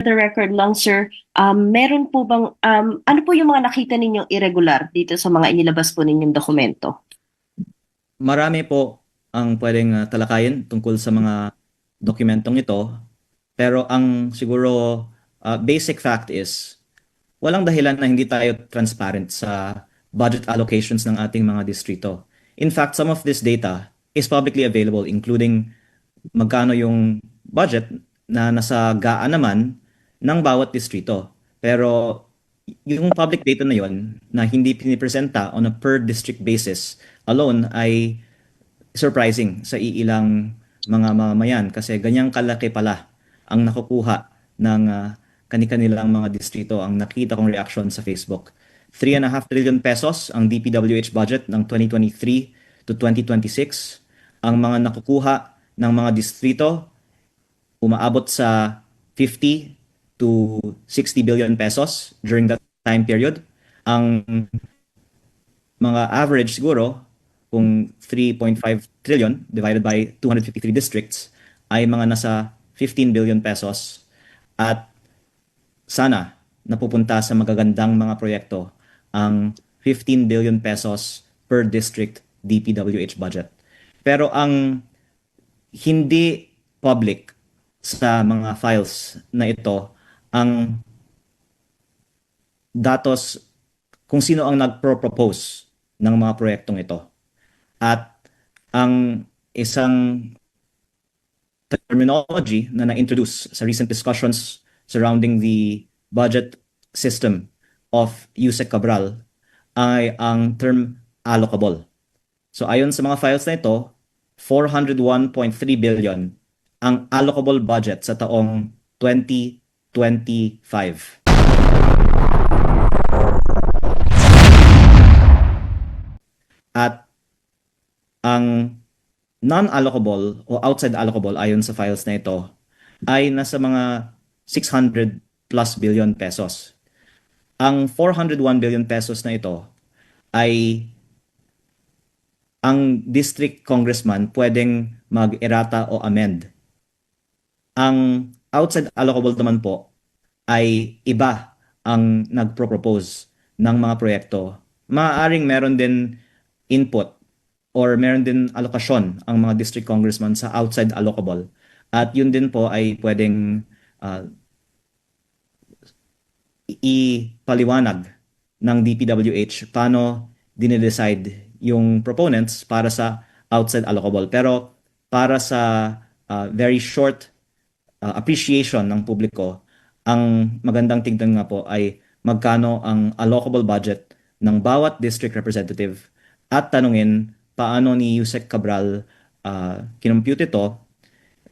the record lang, sir, meron po bang, ano po yung mga nakita ninyong irregular dito sa mga inilabas po ninyong dokumento? Marami po ang pwedeng talakayin tungkol sa mga dokumentong ito. Pero ang siguro basic fact is walang dahilan na hindi tayo transparent sa budget allocations ng ating mga distrito. In fact, some of this data is publicly available, including magkano yung budget na nasa gaan naman ng bawat distrito. Pero yung public data na yon na hindi pinipresenta on a per district basis alone ay surprising sa iilang mga mamamayan kasi ganyang kalaki pala ang nakukuha ng kani-kanilang mga distrito. Ang nakita kong reaction sa Facebook. 3.5 trillion pesos ang DPWH budget ng 2023 to 2026. Ang mga nakukuha ng mga distrito umaabot sa 50 to 60 billion pesos during that time period. Ang mga average siguro, kung 3.5 trillion divided by 253 districts, ay mga nasa 15 billion pesos. At sana napupunta sa magagandang mga proyekto ang 15 billion pesos per district DPWH budget. Pero ang hindi public sa mga files na ito, ang datos kung sino ang nagpro-propose ng mga proyektong ito. At ang isang terminology na na-introduce sa recent discussions surrounding the budget system of Yusek Cabral ay ang term allocable. So ayon sa mga files na ito, 401.3 billion ang allocable budget sa taong 2025. At ang non-allocable o outside allocable ayon sa files na ito ay nasa mga 600 plus billion pesos. Ang 401 billion pesos na ito ay ang district congressman pwedeng mag-erata o amend. Ang outside allocable naman po ay iba ang nagpro-propose ng mga proyekto. Maaaring meron din input or meron din alokasyon ang mga district congressman sa outside allocable. At yun din po ay pwedeng ipaliwanag ng DPWH paano dinidecide yung proponents para sa outside allocable. Pero para sa very short appreciation ng publiko, ang magandang tignan nga po ay magkano ang allocable budget ng bawat district representative at tanungin paano ni Yusek Cabral kinompute ito.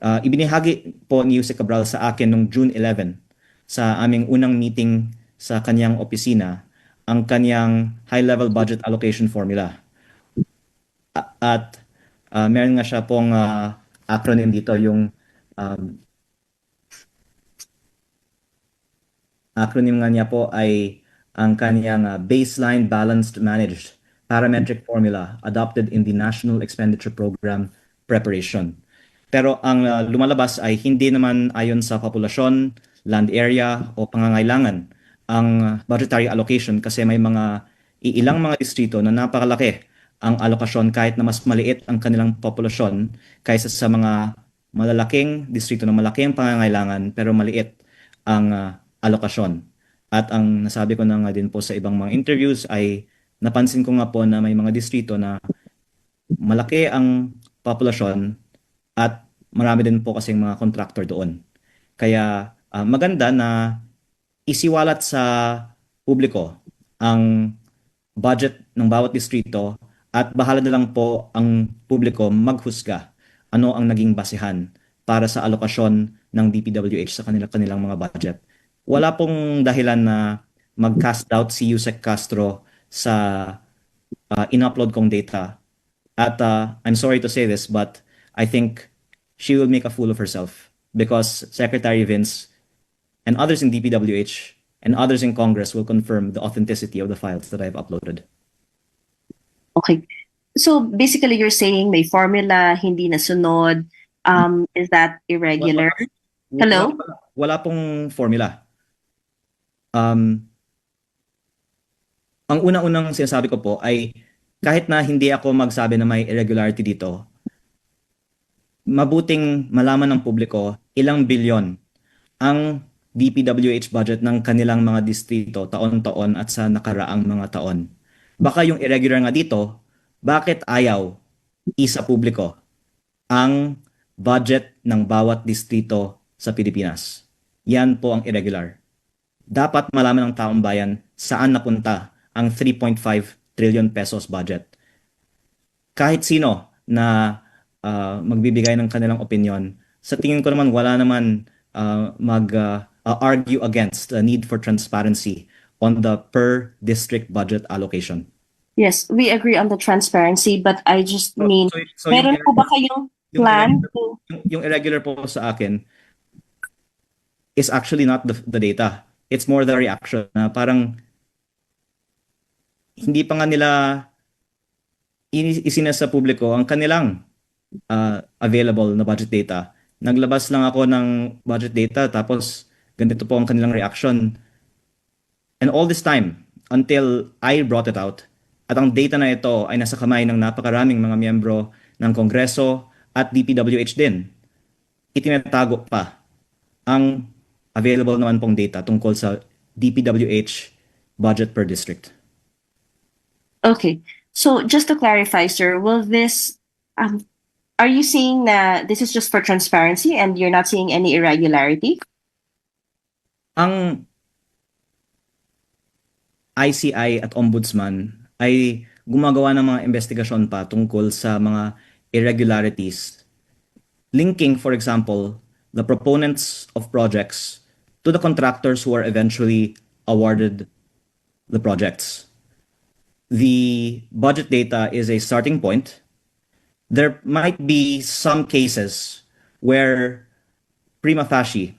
Ibinahagi po ni Yusek Cabral sa akin noong June 11 sa aming unang meeting sa kanyang opisina ang kanyang high-level budget allocation formula. At meron nga siya pong acronym dito, yung um, acronym nga niya po ay ang kanyang Baseline Balanced Managed Parametric Formula adopted in the National Expenditure Program Preparation. Pero ang lumalabas ay hindi naman ayon sa populasyon, land area o pangangailangan ang budgetary allocation kasi may ilang mga distrito na napakalaki ang alokasyon kahit na mas maliit ang kanilang populasyon kaysa sa mga malalaking distrito na malaki ang pangangailangan pero maliit ang alokasyon. At ang nasabi ko na nga din po sa ibang mga interviews ay napansin ko nga po na may mga distrito na malaki ang populasyon at marami din po kasing mga contractor doon. Kaya maganda na isiwalat sa publiko ang budget ng bawat distrito at bahala na lang po ang publiko maghusga ano ang naging basehan para sa alokasyon ng DPWH sa kanilang mga budget. Wala pong dahilan na mag-cast out si Yusek Castro sa in-upload kong data. At I'm sorry to say this, but I think she will make a fool of herself because Secretary Vince and others in DPWH and others in Congress will confirm the authenticity of the files that I've uploaded. Okay. So basically you're saying may formula, hindi nasunod. Is that irregular? Hello? wala pong formula. Ang unang-unang sinasabi ko po ay kahit na hindi ako magsabi na may irregularity dito, mabuting malaman ng publiko ilang bilyon ang DPWH budget ng kanilang mga distrito taon-taon at sa nakaraang mga taon. Baka yung irregular nga dito, bakit ayaw isa publiko ang budget ng bawat distrito sa Pilipinas? Yan po ang irregular. Dapat malaman ng taong bayan saan napunta ang 3.5 trillion pesos budget. Kahit sino na magbibigay ng kanilang opinion, sa tingin ko naman wala naman mag-argue against the need for transparency on the per district budget allocation. Yes, we agree on the transparency, but I just mean, So yung, meron po ba kayong yung plan irregular, to... yung irregular po sa akin is actually not the data. It's more the reaction na parang hindi pa nga nila isinas sa publiko ang kanilang available na budget data. Naglabas lang ako ng budget data tapos ganito po ang kanilang reaction. And all this time, until I brought it out, at ang data na ito ay nasa kamay ng napakaraming mga miyembro ng Kongreso at DPWH din, itinatago pa ang available naman pong data tungkol sa DPWH budget per district. Okay, so just to clarify, sir, will this, are you saying that this is just for transparency and you're not seeing any irregularity? Ang ICI at Ombudsman ay gumagawa ng mga investigasyon pa tungkol sa mga irregularities, linking, for example, the proponents of projects to the contractors who are eventually awarded the projects. The budget data is a starting point. There might be some cases where prima facie,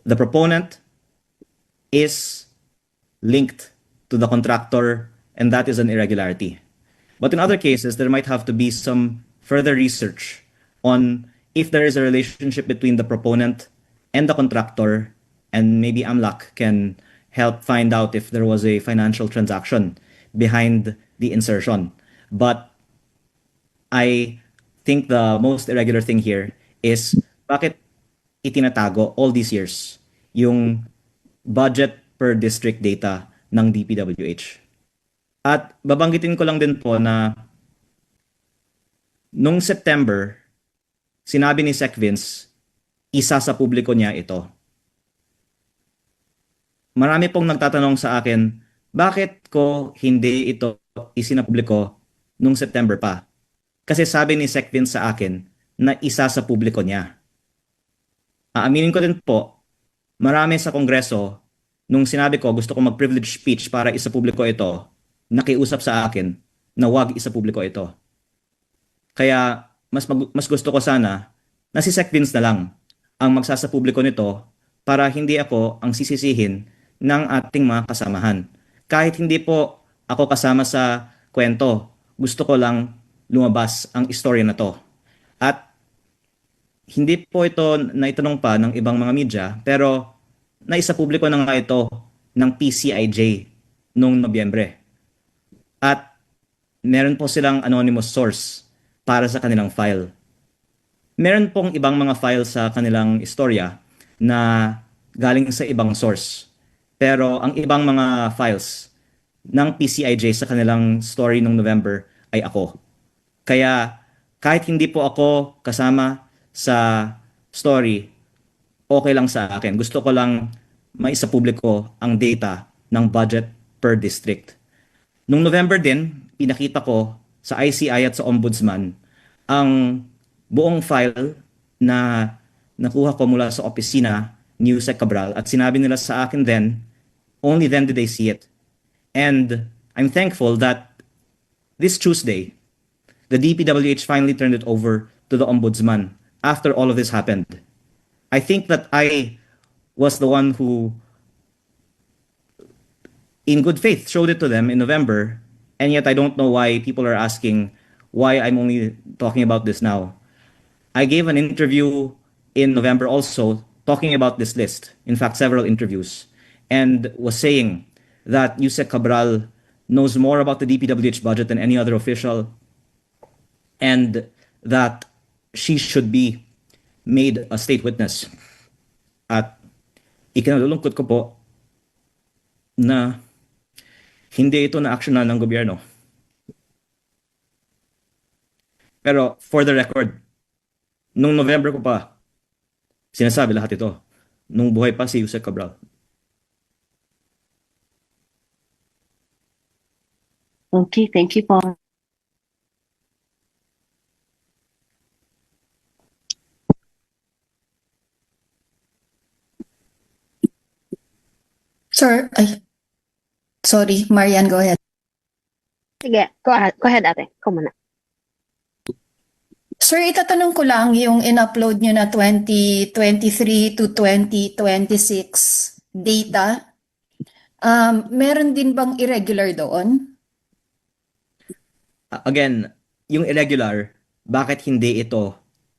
the proponent is linked to the contractor, and that is an irregularity. But in other cases, there might have to be some further research on if there is a relationship between the proponent and the contractor, and maybe AMLAC can help find out if there was a financial transaction behind the insertion. But I think the most irregular thing here is bakit itinatago all these years yung budget per district data ng DPWH. At babanggitin ko lang din po na nung September, sinabi ni Sec Vince, isa sa publiko niya ito. Marami pong nagtatanong sa akin, bakit ko hindi ito isinapubliko nung September pa? Kasi sabi ni Sec Vince sa akin na isa sa publiko niya. Aaminin ko din po, marami sa Kongreso, nung sinabi ko gusto ko mag-privilege speech para isa publiko ito, nakiusap sa akin na wag isa publiko ito. Kaya mas gusto ko sana na si Sec Vince na lang ang magsasapubliko nito para hindi ako ang sisisihin ng ating mga kasamahan. Kahit hindi po ako kasama sa kwento, gusto ko lang lumabas ang istorya na to. At hindi po ito naitanong pa ng ibang mga media, pero naisapubliko na nga ito ng PCIJ noong Nobyembre. At meron po silang anonymous source para sa kanilang file. Meron pong ibang mga file sa kanilang istorya na galing sa ibang source. Pero ang ibang mga files ng PCIJ sa kanilang story noong November ay ako. Kaya kahit hindi po ako kasama sa story, okay lang sa akin. Gusto ko lang maisapubliko ang data ng budget per district. Noong November din, pinakita ko sa ICI at sa Ombudsman ang buong file na nakuha ko mula sa opisina ni Yusek Cabral at sinabi nila sa akin then, only then did they see it. And I'm thankful that this Tuesday, the DPWH finally turned it over to the Ombudsman after all of this happened. I think that I was the one who, in good faith, showed it to them in November, and yet I don't know why people are asking why I'm only talking about this now. I gave an interview in November also talking about this list, in fact, several interviews, and was saying that Yusek Cabral knows more about the DPWH budget than any other official, and that she should be made a state witness. At ikinalulungkot ko po na hindi ito na-actionan ng gobyerno. Pero for the record, nung November ko pa sinasabi lahat ito, nung buhay pa si Yusek Cabral. Okay, thank you po. Sir, ay, sorry, Marian, go ahead. Sige, go ahead ate. Ikaw muna. Sir, itatanong ko lang yung in-upload nyo na 2023 to 2026 data. Meron din bang irregular doon? Again, yung irregular, bakit hindi ito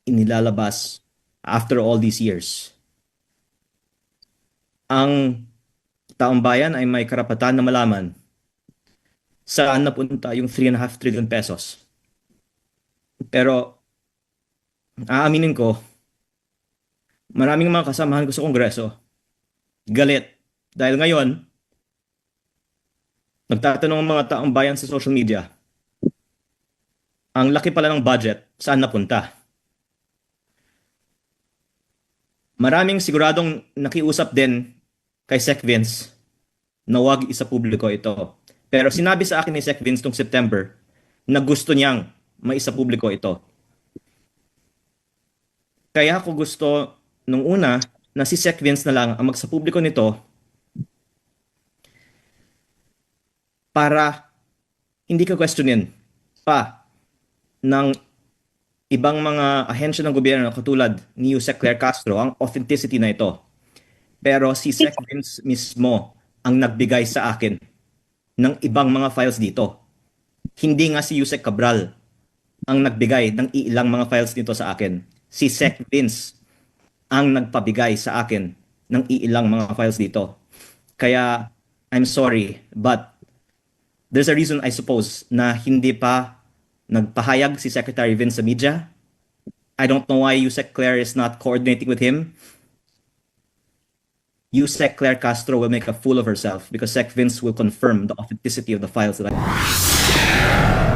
inilalabas after all these years? Ang taong bayan ay may karapatan na malaman saan napunta yung 3.5 trillion pesos. Pero, aaminin ko, maraming mga kasamahan ko sa Kongreso galit. Dahil ngayon, nagtatanong ang mga taong bayan sa social media, ang laki pala ng budget, saan napunta? Maraming siguradong nakiusap din kay Sec Vince na wag isa publiko ito. Pero sinabi sa akin ni Sec Vince noong September na gusto niyang maisa publiko ito. Kaya ako gusto nung una na si Sec Vince na lang ang magsapubliko nito para hindi ka questionin pa ng ibang mga ahensya ng gobyerno katulad ni Yusek Claire Castro ang authenticity na ito. Pero si Sec Vince mismo ang nagbigay sa akin ng ibang mga files dito. Hindi nga si Yusek Cabral ang nagbigay ng ilang mga files dito sa akin. Si Sec Vince ang nagpabigay sa akin ng ilang mga files dito. Kaya, I'm sorry, but there's a reason I suppose na hindi pa nagpahayag si Secretary Vince sa media. I don't know why Yusek Claire is not coordinating with him. Yusek Claire Castro will make a fool of herself because Sec Vince will confirm the authenticity of the files that I